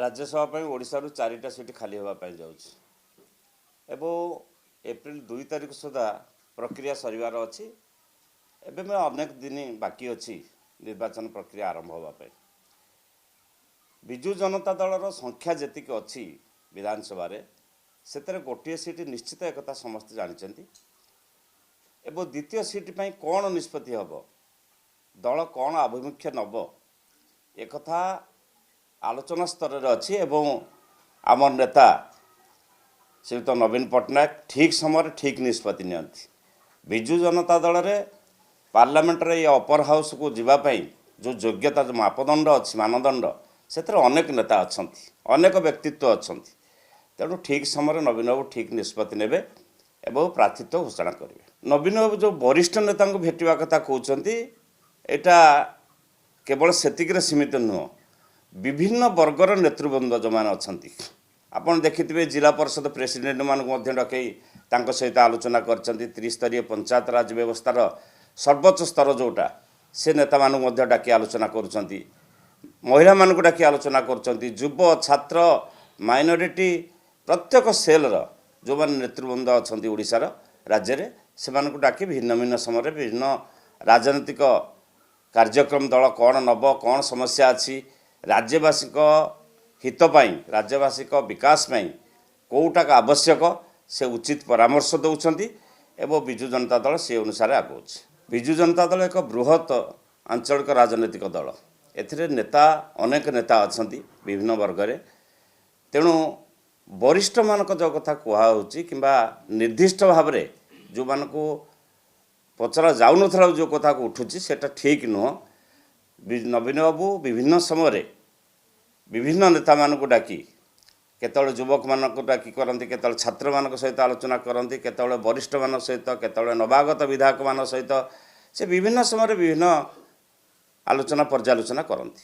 राज्यसभा ପାଇଁ ଓଡ଼ିଶାରୁ 4ଟା ସିଟ୍ ଖାଲି ହେବା ପାଇଁ ଯାଉଛି ଏବଂ ଏପ୍ରିଲ 2 ତାରିଖ ସୁଦ୍ଧା ପ୍ରକ୍ରିୟା ସରିବାର ଅଛି। ଏବେ ମୁଁ ଅନେକ ଦିନ ବାକି ଅଛି ନିର୍ବାଚନ ପ୍ରକ୍ରିୟା ଆରମ୍ଭ ହେବା ପାଇଁ। ବିଜୁ ଜନତା ଦଳର ସଂଖ୍ୟା ଯେତିକି ଅଛି ବିଧାନସଭାରେ ସେଥିରେ ଗୋଟିଏ ସିଟ୍ ନିଶ୍ଚିତ ଏକଥା ସମସ୍ତେ ଜାଣିଛନ୍ତି ଏବଂ ଦ୍ୱିତୀୟ ସିଟ୍ ପାଇଁ କ'ଣ ନିଷ୍ପତ୍ତି ହେବ, ଦଳ କ'ଣ ଆଭିମୁଖ୍ୟ ନେବ ଏକଥା ଆଲୋଚନା ସ୍ତରରେ ଅଛି ଏବଂ ଆମର ନେତା ଶ୍ରୀଯୁକ୍ତ ନବୀନ ପଟ୍ଟନାୟକ ଠିକ୍ ସମୟରେ ଠିକ୍ ନିଷ୍ପତ୍ତି ନିଅନ୍ତି। ବିଜୁ ଜନତା ଦଳରେ ପାର୍ଲାମେଣ୍ଟରେ ଏ ଅପର ହାଉସ୍କୁ ଯିବା ପାଇଁ ଯେଉଁ ଯୋଗ୍ୟତା ଯେଉଁ ମାପଦଣ୍ଡ ଅଛି ମାନଦଣ୍ଡ ସେଥିରେ ଅନେକ ନେତା ଅଛନ୍ତି, ଅନେକ ବ୍ୟକ୍ତିତ୍ୱ ଅଛନ୍ତି। ତେଣୁ ଠିକ୍ ସମୟରେ ନବୀନ ବାବୁ ଠିକ୍ ନିଷ୍ପତ୍ତି ନେବେ ଏବଂ ପ୍ରାର୍ଥୀତ୍ୱ ଘୋଷଣା କରିବେ। ନବୀନ ବାବୁ ଯେଉଁ ବରିଷ୍ଠ ନେତାଙ୍କୁ ଭେଟିବା କଥା କହୁଛନ୍ତି ଏଇଟା କେବଳ ସେତିକିରେ ସୀମିତ ନୁହଁ, ବିଭିନ୍ନ ବର୍ଗର ନେତୃବୃନ୍ଦ ଯେଉଁମାନେ ଅଛନ୍ତି ଆପଣ ଦେଖିଥିବେ ଜିଲ୍ଲା ପରିଷଦ ପ୍ରେସିଡେଣ୍ଟମାନଙ୍କୁ ମଧ୍ୟ ଡକେଇ ତାଙ୍କ ସହିତ ଆଲୋଚନା କରିଛନ୍ତି। ତ୍ରିସ୍ତରୀୟ ପଞ୍ଚାୟତ ରାଜ ବ୍ୟବସ୍ଥାର ସର୍ବୋଚ୍ଚ ସ୍ତର ଯେଉଁଟା ସେ ନେତାମାନଙ୍କୁ ମଧ୍ୟ ଡାକି ଆଲୋଚନା କରୁଛନ୍ତି, ମହିଳାମାନଙ୍କୁ ଡାକି ଆଲୋଚନା କରୁଛନ୍ତି, ଯୁବ ଛାତ୍ର ମାଇନରିଟି ପ୍ରତ୍ୟେକ ସେଲ୍ର ଯେଉଁମାନେ ନେତୃବୃନ୍ଦ ଅଛନ୍ତି ଓଡ଼ିଶାର ରାଜ୍ୟରେ ସେମାନଙ୍କୁ ଡାକି ଭିନ୍ନ ଭିନ୍ନ ସମୟରେ ବିଭିନ୍ନ ରାଜନୈତିକ କାର୍ଯ୍ୟକ୍ରମ ଦଳ କ'ଣ ନେବ, କ'ଣ ସମସ୍ୟା ଅଛି, ରାଜ୍ୟବାସୀଙ୍କ ହିତ ପାଇଁ ରାଜ୍ୟବାସୀଙ୍କ ବିକାଶ ପାଇଁ କେଉଁଟା ଆବଶ୍ୟକ ସେ ଉଚିତ ପରାମର୍ଶ ଦେଉଛନ୍ତି ଏବଂ ବିଜୁ ଜନତା ଦଳ ସେ ଅନୁସାରେ ଆଗଉଛି। ବିଜୁ ଜନତା ଦଳ ଏକ ବୃହତ ଆଞ୍ଚଳିକ ରାଜନୈତିକ ଦଳ, ଏଥିରେ ନେତା ଅନେକ ନେତା ଅଛନ୍ତି ବିଭିନ୍ନ ବର୍ଗରେ। ତେଣୁ ବରିଷ୍ଠମାନଙ୍କ ଯେଉଁ କଥା କୁହାହେଉଛି କିମ୍ବା ନିର୍ଦ୍ଦିଷ୍ଟ ଭାବରେ ଯେଉଁମାନଙ୍କୁ ପଚରା ଯାଉନଥିଲା ଯେଉଁ କଥାକୁ ଉଠୁଛି ସେଇଟା ଠିକ୍ ନୁହଁ। ନବୀନ ବାବୁ ବିଭିନ୍ନ ସମୟରେ ବିଭିନ୍ନ ନେତାମାନଙ୍କୁ ଡାକି କେତେବେଳେ ଯୁବକମାନଙ୍କୁ ଡାକି କରନ୍ତି, କେତେବେଳେ ଛାତ୍ରମାନଙ୍କ ସହିତ ଆଲୋଚନା କରନ୍ତି, କେତେବେଳେ ବରିଷ୍ଠମାନଙ୍କ ସହିତ, କେତେବେଳେ ନବାଗତ ବିଧାୟକମାନଙ୍କ ସହିତ ସେ ବିଭିନ୍ନ ସମୟରେ ବିଭିନ୍ନ ଆଲୋଚନା ପର୍ଯ୍ୟାଲୋଚନା କରନ୍ତି।